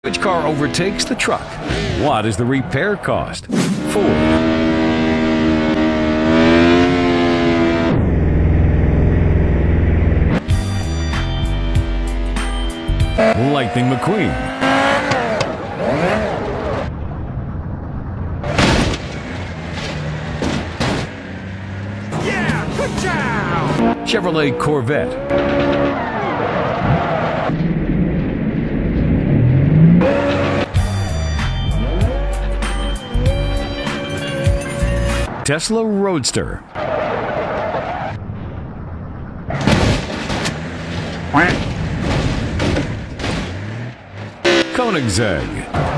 Which car overtakes the truck? What is the repair cost? Ford. Lightning McQueen. Yeah, good job! Chevrolet Corvette. Tesla Roadster. Koenigsegg.